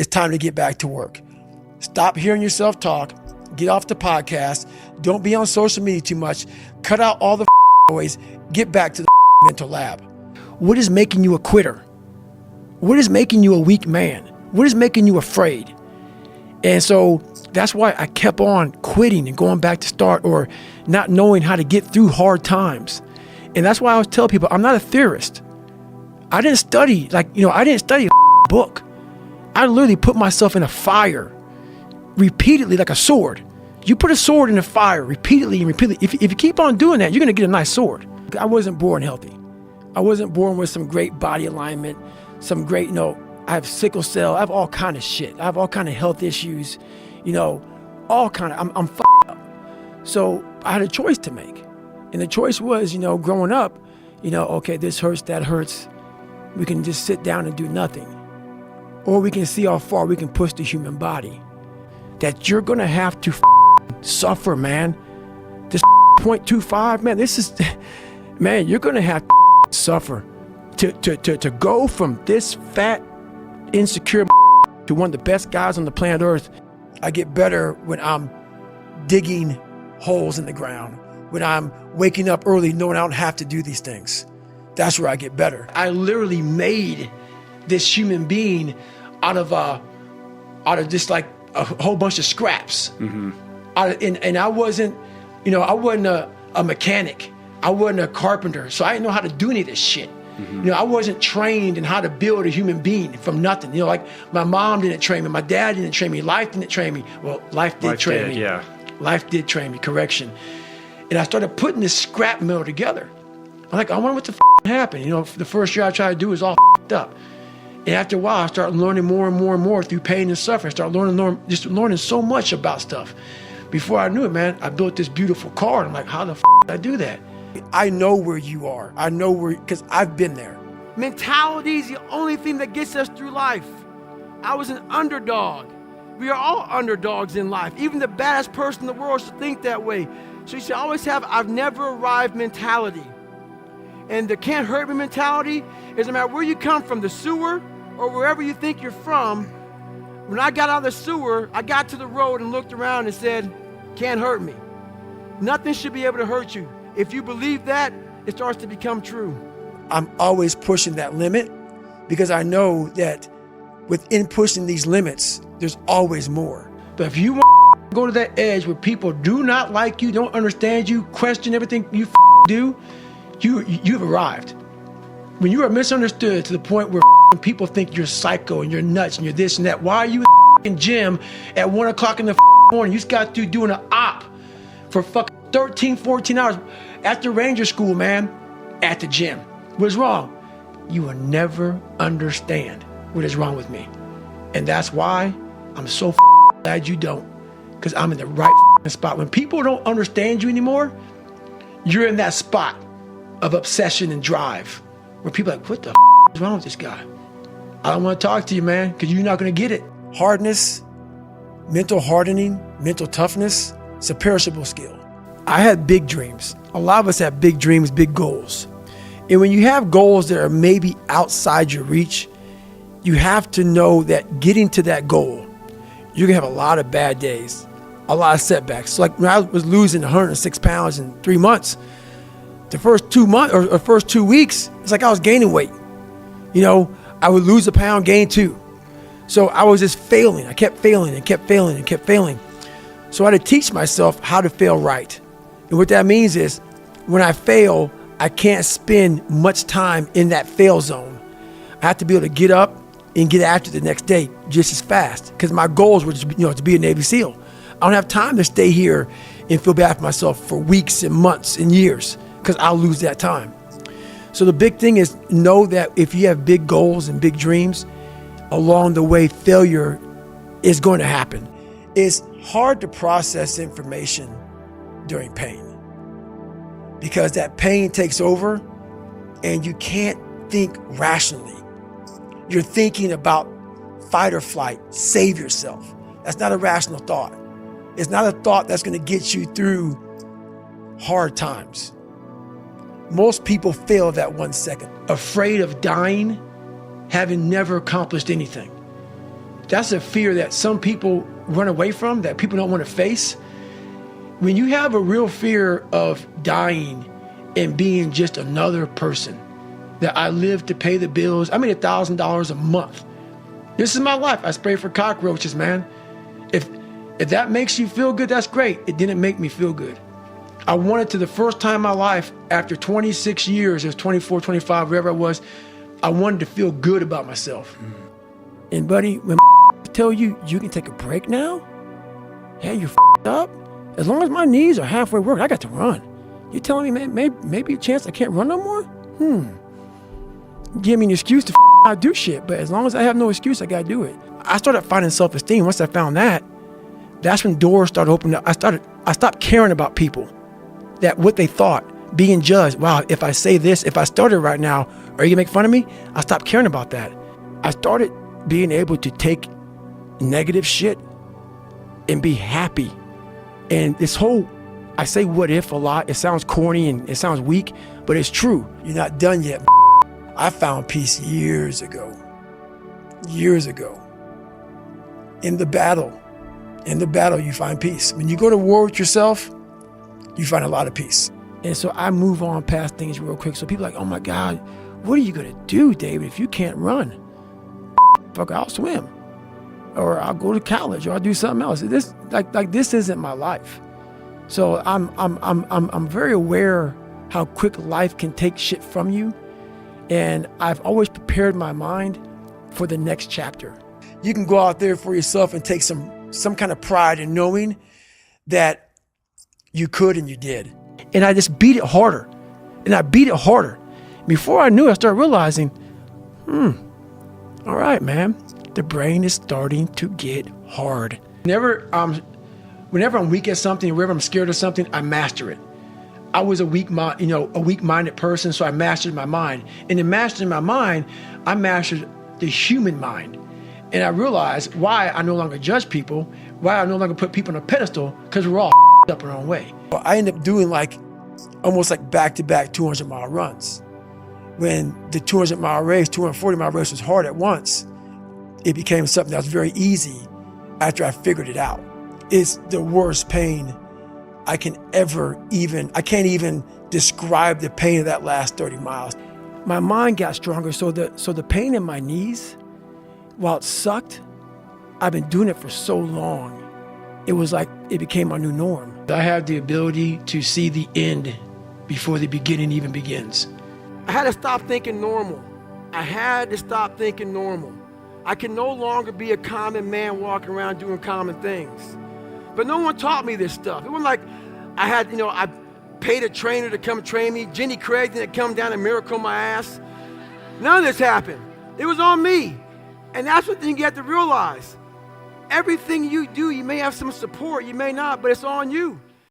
it's time to get back to work. Stop hearing yourself talk. Get off the podcast. Don't be on social media too much. Cut out all the noise. Get back to the mental lab. What is making you a quitter? What is making you a weak man? What is making you afraid? And so that's why I kept on quitting and going back to start, or not knowing how to get through hard times. And that's why I always tell people, I'm not a theorist. I didn't study, I didn't study a book. I literally put myself in a fire repeatedly like a sword. You put a sword in a fire repeatedly and repeatedly. If you keep on doing that, you're going to get a nice sword. I wasn't born healthy. I wasn't born with some great body alignment, some great, I have sickle cell. I have all kind of shit. I have all kind of health issues, all kind of, I'm f***ed up. So I had a choice to make. And the choice was, growing up, okay, this hurts, that hurts. We can just sit down and do nothing. Or we can see how far we can push the human body. That you're going to have to suffer, man. This 0.25, man, you're going to have to suffer to go from this fat, insecure to one of the best guys on the planet Earth. I get better when I'm digging holes in the ground, when I'm waking up early knowing I don't have to do these things. That's where I get better. I literally made this human being out of just like a whole bunch of scraps. Mm-hmm. And I wasn't, I wasn't a mechanic. I wasn't a carpenter. So I didn't know how to do any of this shit. Mm-hmm. I wasn't trained in how to build a human being from nothing. Like my mom didn't train me. My dad didn't train me. Life didn't train me. Well, life did train me. Yeah. Life did train me, correction. And I started putting this scrap metal together. I'm like, I wonder what the happened. The first year I tried to do it was all up. And after a while, I started learning more and more and more through pain and suffering. I started learning so much about stuff. Before I knew it, man, I built this beautiful car. And I'm like, how the did I do that? I know where you are. I know where, because I've been there. Mentality is the only thing that gets us through life. I was an underdog. We are all underdogs in life. Even the baddest person in the world should think that way. So you should always have I've never arrived mentality. And the can't hurt me mentality is no matter where you come from, the sewer or wherever you think you're from. When I got out of the sewer, I got to the road and looked around and said, can't hurt me. Nothing should be able to hurt you. If you believe that, it starts to become true. I'm always pushing that limit because I know that within pushing these limits, there's always more. But if you want to go to that edge where people do not like you, don't understand you, question everything you do, you've arrived. When you are misunderstood to the point where people think you're psycho and you're nuts and you're this and that, why are you in the gym at 1 o'clock in the morning? You just got through doing an op for 13, 14 hours after Ranger School, man, at the gym. What's wrong? You will never understand what is wrong with me. And that's why I'm so glad you don't, because I'm in the right spot. When people don't understand you anymore, you're in that spot of obsession and drive where people are like, what the is wrong with this guy? I don't want to talk to you, man, because you're not going to get it. Hardness, mental hardening, mental toughness, it's a perishable skill. I had big dreams. A lot of us have big dreams, big goals. And when you have goals that are maybe outside your reach, you have to know that getting to that goal, you're gonna have a lot of bad days, a lot of setbacks. So like when I was losing 106 pounds in 3 months, the first 2 months or first 2 weeks, it's like I was gaining weight. I would lose a pound, gain 2. So I was just failing. I kept failing and kept failing and kept failing. So I had to teach myself how to fail right. And what that means is when I fail, I can't spend much time in that fail zone. I have to be able to get up and get after the next day just as fast, because my goals were to be a Navy SEAL. I don't have time to stay here and feel bad for myself for weeks and months and years, because I'll lose that time. So the big thing is know that if you have big goals and big dreams, along the way, failure is going to happen. It's hard to process information during pain because that pain takes over and you can't think rationally. You're thinking about fight or flight, save yourself. That's not a rational thought. It's not a thought that's going to get you through hard times. Most people fail that 1 second, afraid of dying, having never accomplished anything. That's a fear that some people run away from, that people don't want to face. When you have a real fear of dying and being just another person, that I live to pay the bills. I made $1,000 a month. This is my life. I spray for cockroaches, man. If that makes you feel good, that's great. It didn't make me feel good. I wanted to, the first time in my life, after 26 years, it was 24, 25, whatever it was, I wanted to feel good about myself. And buddy, when tell you, you can take a break now? Hey, you're up? As long as my knees are halfway worked, I got to run. You telling me, man, maybe a chance I can't run no more? Give me an excuse to not do shit, but as long as I have no excuse, I gotta do it. I started finding self-esteem. Once I found that, that's when doors started opening up. I stopped caring about people, that what they thought, being judged. Wow, if I say this, if I started right now, are you gonna make fun of me? I stopped caring about that. I started being able to take negative shit and be happy. And this whole, I say what if a lot, it sounds corny and it sounds weak, but it's true. You're not done yet. I found peace years ago. In the battle, you find peace. When you go to war with yourself, you find a lot of peace. And so I move on past things real quick. So people are like, oh my God, what are you gonna do, David, if you can't run? Fuck, I'll swim, or I'll go to college, or I'll do something else. This this isn't my life. So I'm very aware how quick life can take shit from you. And I've always prepared my mind for the next chapter. You can go out there for yourself and take some kind of pride in knowing that you could and you did. And I just beat it harder. And I beat it harder. Before I knew it, I started realizing, all right, man, the brain is starting to get hard. Whenever I'm weak at something, whenever I'm scared of something, I master it. I was a weak-minded person, so I mastered my mind. And in mastering my mind, I mastered the human mind. And I realized why I no longer judge people, why I no longer put people on a pedestal, because we're all up our own way. I ended up doing almost like back-to-back 200-mile runs. When the 200-mile race, 240-mile race was hard at once, it became something that was very easy after I figured it out. It's the worst pain I can't even describe the pain of that last 30 miles. My mind got stronger, so the pain in my knees, while it sucked, I've been doing it for so long. It was like it became my new norm. I have the ability to see the end before the beginning even begins. I had to stop thinking normal. I can no longer be a common man walking around doing common things. But no one taught me this stuff. It wasn't like I had, I paid a trainer to come train me. Jenny Craig didn't come down and miracle my ass. None of this happened. It was on me. And that's the thing you have to realize. Everything you do, you may have some support, you may not, but it's on you.